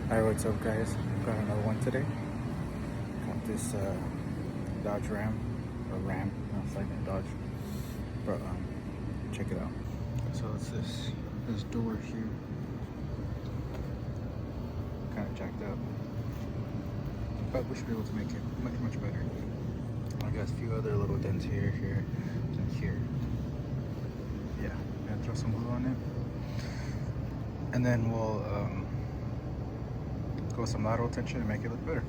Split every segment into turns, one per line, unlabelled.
Alright, what's up guys? Got another one today. Got this Dodge Ram, or Ram, no, it's like a Dodge. But check it out. So it's this door here, kind of jacked up. But we should be able to make it much better. I got a few other little dents here, and here. Yeah, gonna throw some glue on it, and then we'll go with some lateral tension and make it look better.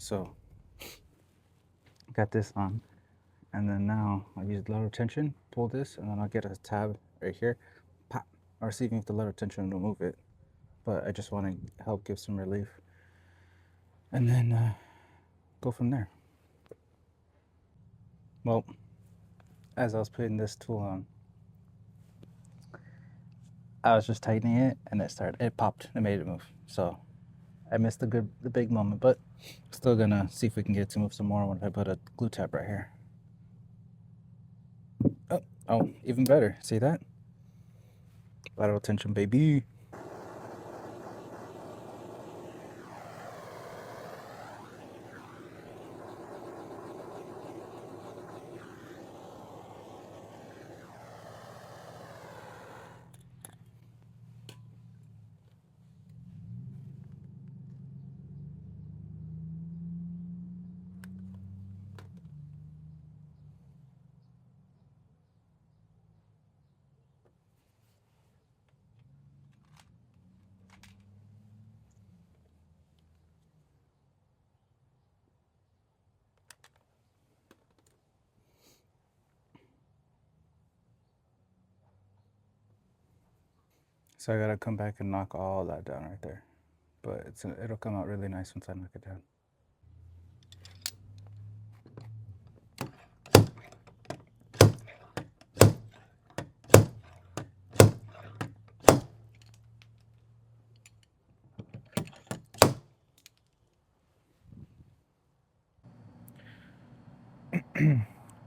So got this on, and then now I use lateral tension, pull this, and then I'll get a tab right here, pop, or see if the lateral tension will move it. But I just want to help give some relief, and then go from there. Well, as I was putting this tool on, I was just tightening it, and it popped, it made it move. So I missed the big moment, but still gonna see if we can get it to move some more when I put a glue tab right here. Oh, even better. See that? Lateral tension, baby. So I gotta come back and knock all that down right there. But it'll come out really nice once I knock it down.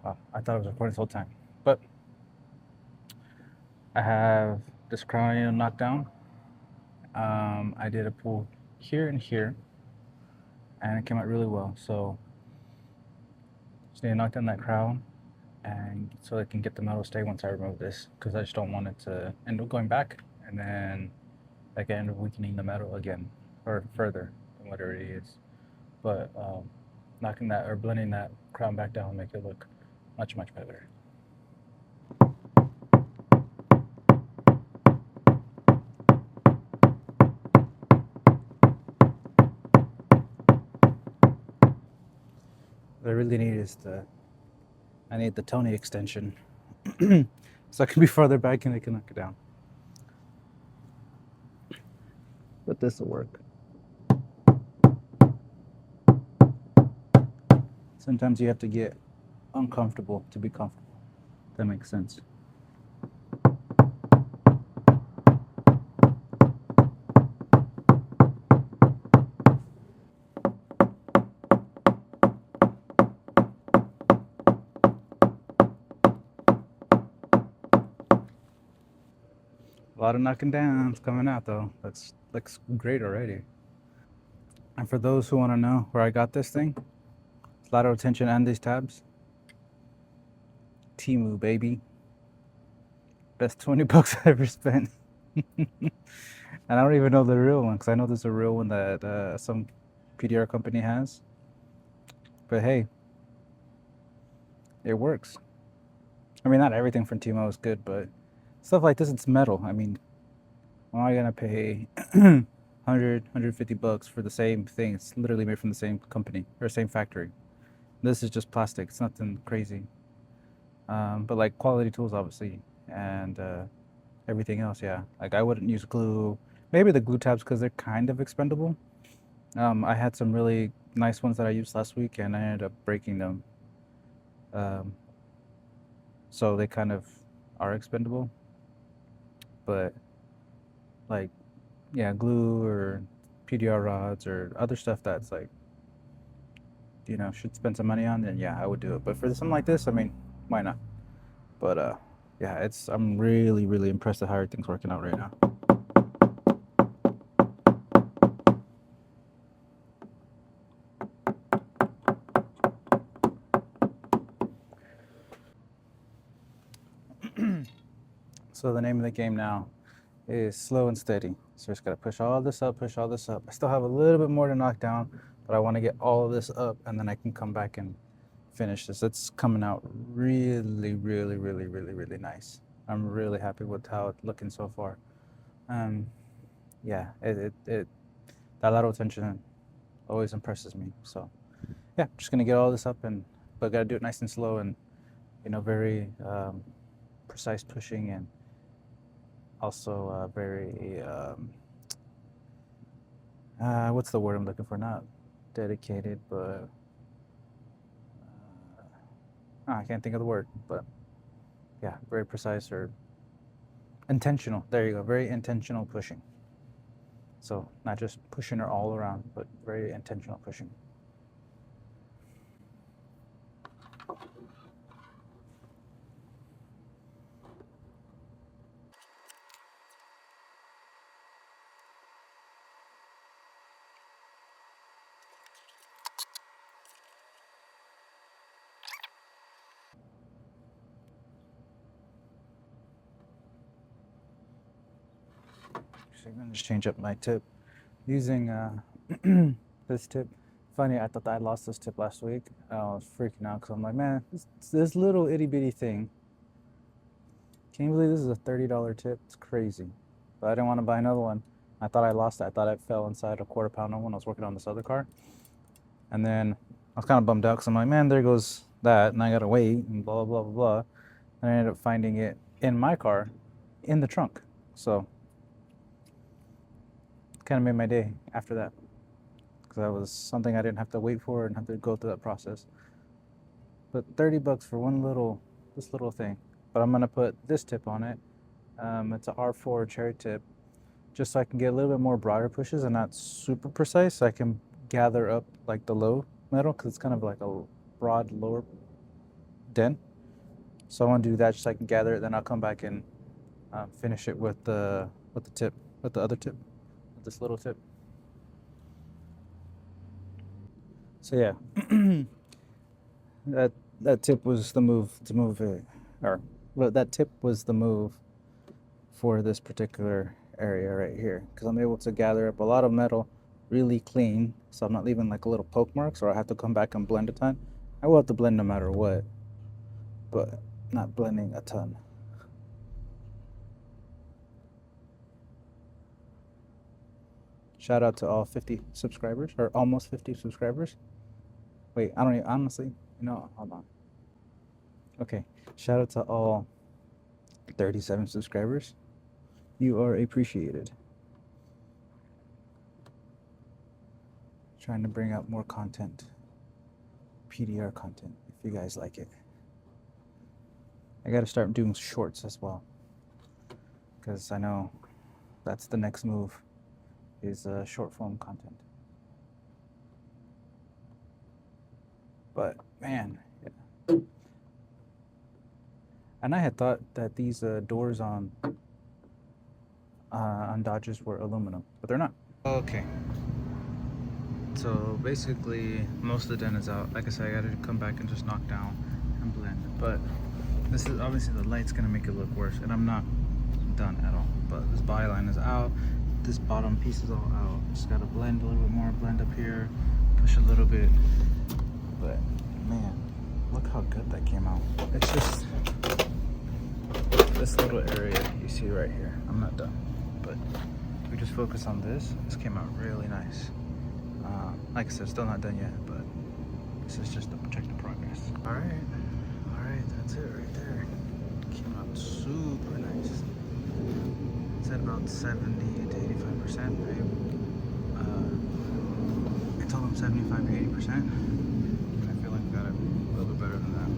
Wow, I thought it was recording this whole time. But I have this crown knocked down. I did a pull here and here, and it came out really well. So just need to knock down that crown, and so I can get the metal stay once I remove this, because I just don't want it to end up going back, and then I can end up weakening the metal again, or further than what it already is. But knocking that or blending that crown back down will make it look much better. What I really need is I need the Tony extension so I can be farther back and I can knock it down. But this will work. Sometimes you have to get uncomfortable to be comfortable. That makes sense. A lot of knocking downs coming out though. Looks great already. And for those who want to know where I got this thing, lateral tension and these tabs, Temu, baby. Best 20 bucks I ever spent. And I don't even know the real one, because I know there's a real one that some PDR company has. But hey, it works. I mean, not everything from Timo is good, but stuff like this, it's metal. I mean, why am I gonna pay 150 bucks for the same thing? It's literally made from the same company or same factory. This is just plastic. It's nothing crazy. But like quality tools, obviously, and everything else, yeah. Like I wouldn't use glue. Maybe the glue tabs because they're kind of expendable. I had some really nice ones that I used last week, and I ended up breaking them. Um, so they kind of are expendable. But like, yeah, glue or PDR rods or other stuff that's like, should spend some money on, then yeah, I would do it. But for something like this, I mean, why not? But yeah, I'm really, really impressed at how everything's working out right now. So the name of the game now is slow and steady. So just gotta push all this up, push all this up. I still have a little bit more to knock down, but I want to get all of this up, and then I can come back and finish this. It's coming out really, really, really, really, really nice. I'm really happy with how it's looking so far. Yeah, that lateral tension always impresses me. So yeah, just gonna get all this up, but gotta do it nice and slow and very precise pushing, and also very what's the word I'm looking for? Not dedicated, but I can't think of the word. But yeah, very precise or intentional. There you go. Very intentional pushing. So not just pushing her all around, but very intentional pushing. So I'm gonna just change up my tip using this tip. Funny, I thought I lost this tip last week. I was freaking out because I'm like, man, this little itty bitty thing. Can you believe this is a $30 tip? It's crazy. But I didn't want to buy another one. I thought I lost it. I thought it fell inside a quarter pounder when I was working on this other car. And then I was kind of bummed out because I'm like, man, there goes that, and I gotta wait and blah blah blah blah. And I ended up finding it in my car, in the trunk. So kind of made my day after that, because that was something I didn't have to wait for and have to go through that process. But 30 bucks for this little thing. But I'm gonna put this tip on it. It's an R4 cherry tip, just so I can get a little bit more broader pushes and not super precise. So I can gather up like the low metal, because it's kind of like a broad lower dent. So I want to do that just so I can gather it. Then I'll come back and finish it with the tip, with the other tip, with this little tip. So yeah, that tip was the move to move it, or well, that tip was the move for this particular area right here, because I'm able to gather up a lot of metal really clean, so I'm not leaving like a little poke marks, or I have to come back and blend a ton. I will have to blend no matter what, but not blending a ton. Shout out to all 50 subscribers, or almost 50 subscribers. Wait, I don't even, honestly, hold on. Okay, shout out to all 37 subscribers. You are appreciated. Trying to bring out more content, PDR content, if you guys like it. I gotta start doing shorts as well, because I know that's the next move, is short form content. But man, yeah. And I had thought that these doors on Dodges were aluminum, but they're not. Okay. So basically, most of the dent is out. Like I said, I gotta come back and just knock down and blend. But this is obviously, the light's gonna make it look worse, and I'm not done at all. But this body line is out. This bottom piece is all out. Just gotta blend a little bit more, blend up here, push a little bit. But man, look how good that came out. It's just this little area you see right here. I'm not done, but if we just focus on this came out really nice. Like I said, still not done yet, but this is just to check the progress. All right, that's it right there. Came out super nice. It's at about 70 to 85%. I told him 75 to 80%. I feel like we got it a little bit better than that.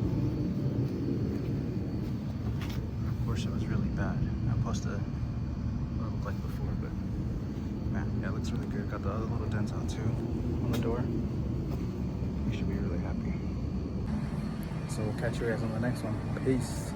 Of course, it was really bad. I posted what it looked like before, but man, yeah, it looks really good. Got the other little dents out too on the door. You should be really happy. So we'll catch you guys on the next one. Peace.